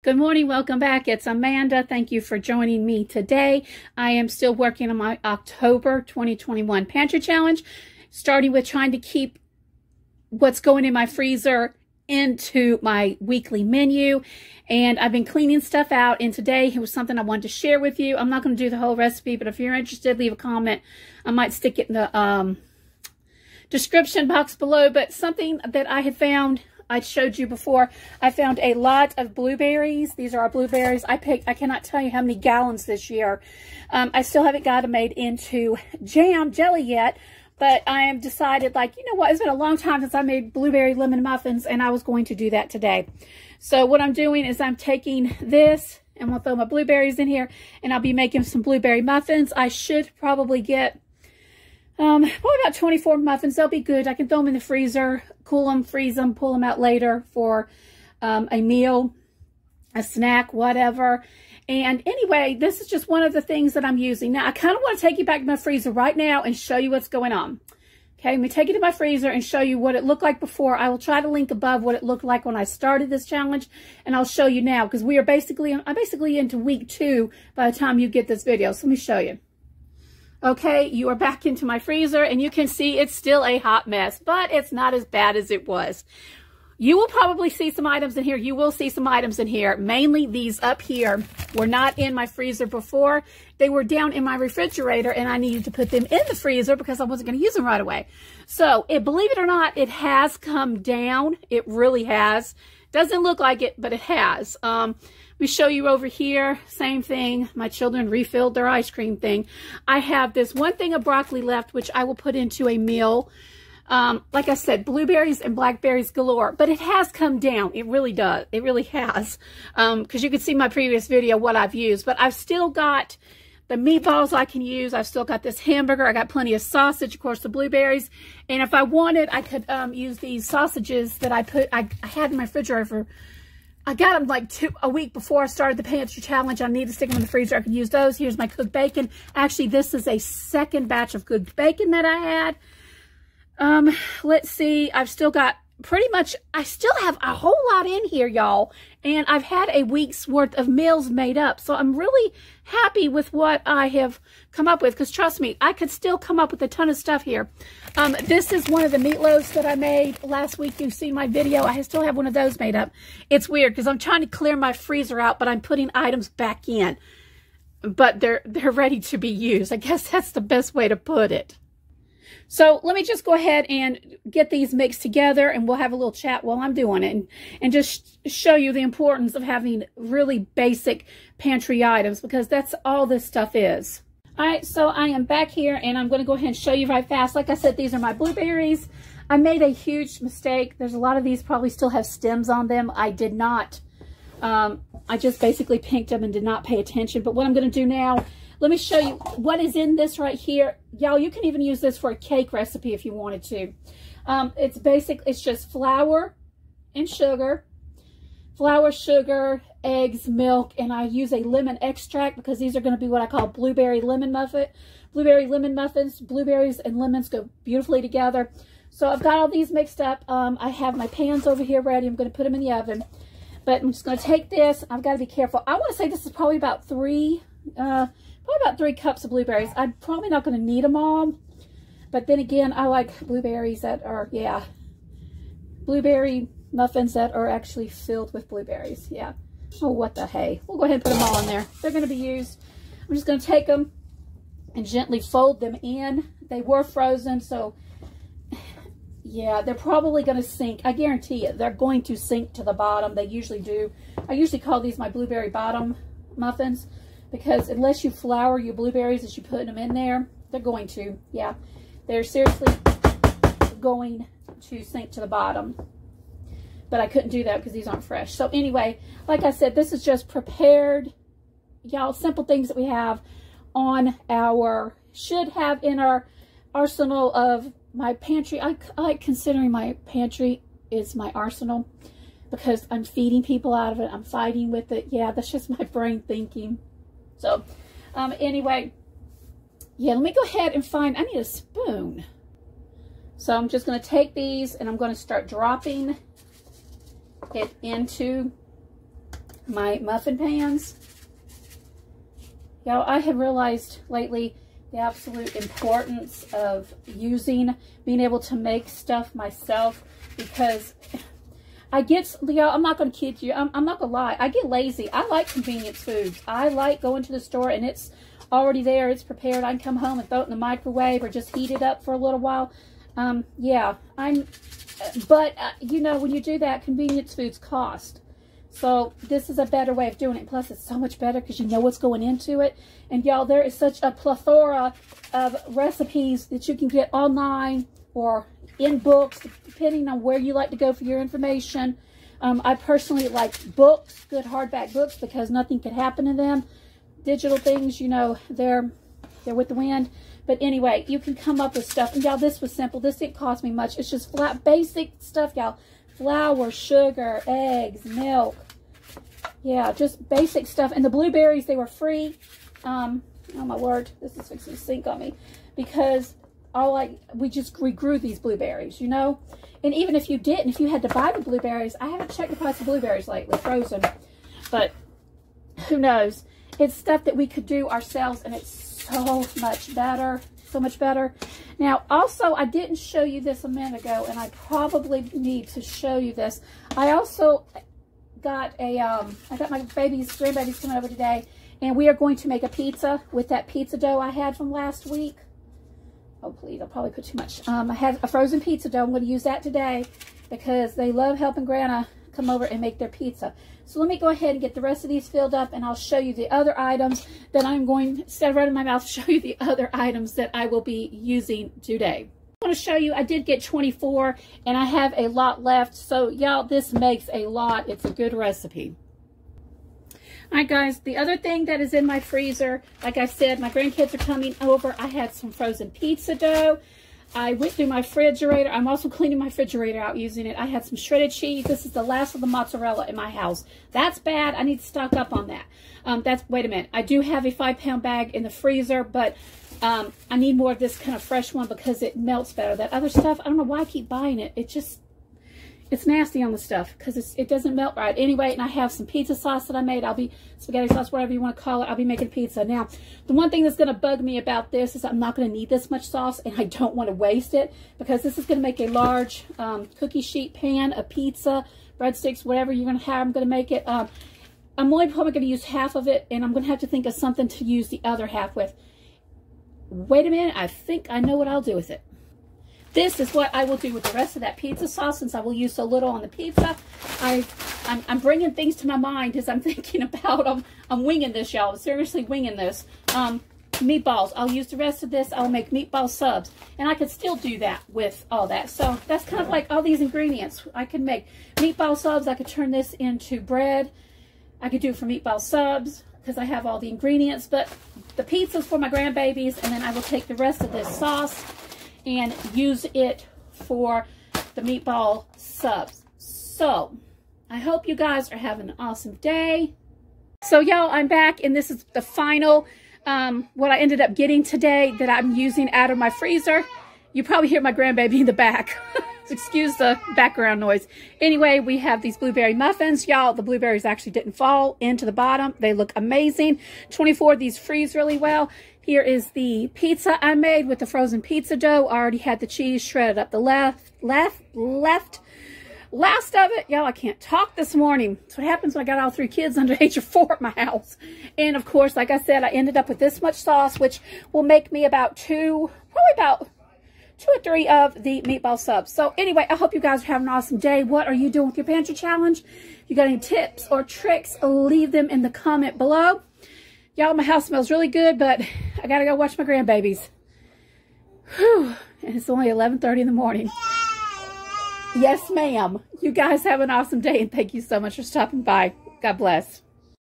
Good morning, welcome back. It's Amanda. Thank you for joining me today. I am still working on my October 2021 pantry challenge, starting with trying to keep what's going in my freezer into my weekly menu. And I've been cleaning stuff out, and today it was something I wanted to share with you. I'm not going to do the whole recipe, but if you're interested, leave a comment. I might stick it in the description box below. But something that I had found, I showed you before, I found a lot of blueberries. These are our blueberries. I cannot tell you how many gallons this year. I still haven't got them made into jelly yet, but I am decided, like, you know what, it's been a long time since I made blueberry lemon muffins, and I was going to do that today. So what I'm doing is I'm taking this, and I'm going to throw my blueberries in here, and I'll be making some blueberry muffins. I should probably get probably about 24 muffins. They'll be good. I can throw them in the freezer, cool them, freeze them, pull them out later for a meal, a snack, whatever. And anyway, this is just one of the things that I'm using. Now, I kind of want to take you back to my freezer right now and show you what's going on. Okay, let me take you to my freezer and show you what it looked like before. I will try to link above what it looked like when I started this challenge, and I'll show you now, because I'm basically into week 2 by the time you get this video. So let me show you. Okay, you are back into my freezer, and you can see it's still a hot mess, but it's not as bad as it was. You will probably see some items in here. You will see some items in here. Mainly these up here were not in my freezer before. They were down in my refrigerator, and I needed to put them in the freezer because I wasn't going to use them right away. So, believe it or not, it has come down. It really has. Doesn't look like it, but it has. We show you over here, same thing. My children refilled their ice cream thing. I have this one thing of broccoli left, which I will put into a meal. Like I said, blueberries and blackberries galore, but it has come down. It really does. It really has. Because you can see my previous video what I've used, but I've still got the meatballs I can use. I've still got this hamburger. I got plenty of sausage, of course, the blueberries. And if I wanted, I could use these sausages that I had in my refrigerator I got them like a week before I started the pantry challenge. I need to stick them in the freezer. I could use those. Here's my cooked bacon. Actually, this is a second batch of cooked bacon that I had. Let's see. I've still got I still have a whole lot in here, y'all. And I've had a week's worth of meals made up. So I'm really happy with what I have come up with. Because trust me, I could still come up with a ton of stuff here. This is one of the meatloaves that I made last week. You've seen my video. I still have one of those made up. It's weird because I'm trying to clear my freezer out, but I'm putting items back in. But they're ready to be used. I guess that's the best way to put it. So let me just go ahead and get these mixed together, and we'll have a little chat while I'm doing it, and just show you the importance of having really basic pantry items, because that's all this stuff is. All right, so I am back here, and I'm going to go ahead and show you right fast. Like I said, these are my blueberries. I made a huge mistake. There's a lot of these probably still have stems on them. I did not. I just basically pinked them and did not pay attention. But what I'm going to do now, let me show you what is in this right here. Y'all, you can even use this for a cake recipe if you wanted to. It's just flour and sugar. Flour, sugar, eggs, milk, and I use a lemon extract because these are going to be what I call blueberry lemon muffins. Blueberries and lemons go beautifully together. So I've got all these mixed up. I have my pans over here ready. I'm going to put them in the oven. But I'm just going to take this. I've got to be careful. I want to say this is probably about 3 cups of blueberries. I'm probably not going to need them all. But then again, I like blueberries that are, blueberry muffins that are actually filled with blueberries. Yeah. Oh, what the hey. We'll go ahead and put them all in there. They're going to be used. I'm just going to take them and gently fold them in. They were frozen, so yeah, they're probably going to sink. I guarantee it. They're going to sink to the bottom. They usually do. I usually call these my blueberry bottom muffins, because unless you flour your blueberries as you put them in there, they're going to, yeah, they're seriously going to sink to the bottom. But I couldn't do that because these aren't fresh. So anyway, like I said, this is just prepared, y'all, simple things that we have on should have in our arsenal of my pantry. I like considering my pantry is my arsenal because I'm feeding people out of it. I'm fighting with it. Yeah, that's just my brain thinking. So, anyway, yeah, let me go ahead and I need a spoon. So I'm just going to take these and I'm going to start dropping it into my muffin pans. Y'all, I have realized lately the absolute importance of being able to make stuff myself, because I get, y'all, I'm not going to kid you. I'm not going to lie. I get lazy. I like convenience foods. I like going to the store and it's already there. It's prepared. I can come home and throw it in the microwave or just heat it up for a little while. Yeah, but you know, when you do that, convenience foods cost. So this is a better way of doing it. Plus, it's so much better because you know what's going into it. And y'all, there is such a plethora of recipes that you can get online or in books, depending on where you like to go for your information. I personally like books, good hardback books, because nothing could happen to them. Digital things, you know, they're with the wind. But anyway, you can come up with stuff. And y'all, this was simple. This didn't cost me much. It's just flat, basic stuff, y'all. Flour, sugar, eggs, milk. Yeah, just basic stuff. And the blueberries, they were free. Oh my word, this is fixing to sink on me. Because we grew these blueberries, you know. And even if you didn't, if you had to buy the blueberries, I haven't checked the price of blueberries lately, frozen. But who knows? It's stuff that we could do ourselves, and it's so much better. So much better. Now, also, I didn't show you this a minute ago, and I probably need to show you this. I also got I got my grandbabies coming over today, and we are going to make a pizza with that pizza dough I had from last week. Oh, please, I'll probably put too much. I had a frozen pizza dough. I'm going to use that today because they love helping Grandma come over and make their pizza. So let me go ahead and get the rest of these filled up, and I'll show you the other items that I'm going, instead of running my mouth, show you the other items that I will be using today. I want to show you, I did get 24, and I have a lot left. So y'all, this makes a lot. It's a good recipe. All right, guys, the other thing that is in my freezer, like I said, my grandkids are coming over. I had some frozen pizza dough. I went through my refrigerator. I'm also cleaning my refrigerator out using it. I had some shredded cheese. This is the last of the mozzarella in my house. That's bad. I need to stock up on that. Wait a minute. I do have a 5-pound bag in the freezer, but I need more of this kind of fresh one because it melts better. That other stuff, I don't know why I keep buying it. It's nasty on the stuff because it doesn't melt right. Anyway, and I have some pizza sauce that I made. Spaghetti sauce, whatever you want to call it. I'll be making pizza. Now, the one thing that's going to bug me about this is I'm not going to need this much sauce, and I don't want to waste it because this is going to make a large cookie sheet pan of pizza, breadsticks, whatever you're going to have. I'm going to make it. I'm only probably going to use half of it, and I'm going to have to think of something to use the other half with. Wait a minute. I think I know what I'll do with it. This is what I will do with the rest of that pizza sauce, since I will use so little on the pizza. I'm bringing things to my mind as I'm thinking about. I'm winging this, y'all. I'm seriously winging this. Meatballs. I'll use the rest of this. I'll make meatball subs. And I could still do that with all that. So that's kind of like all these ingredients. I can make meatball subs. I could turn this into bread. I could do it for meatball subs because I have all the ingredients. But the pizza's for my grandbabies. And then I will take the rest of this sauce and use it for the meatball subs. So, I hope you guys are having an awesome day. So, y'all, I'm back, and this is the final, what I ended up getting today that I'm using out of my freezer. You probably hear my grandbaby in the back. Excuse the background noise. Anyway, we have these blueberry muffins. Y'all, the blueberries actually didn't fall into the bottom. They look amazing. 24 of these freeze really well. Here is the pizza I made with the frozen pizza dough. I already had the cheese shredded up the last of it. Y'all, I can't talk this morning. That's what happens when I got all 3 kids under the age of 4 at my house. And of course, like I said, I ended up with this much sauce, which will make me about 2 or 3 of the meatball subs. So anyway, I hope you guys are having an awesome day. What are you doing with your pantry challenge? If you got any tips or tricks, leave them in the comment below. Y'all, my house smells really good, but I gotta go watch my grandbabies. Whew. And it's only 11:30 in the morning. Yes, ma'am. You guys have an awesome day, and thank you so much for stopping by. God bless.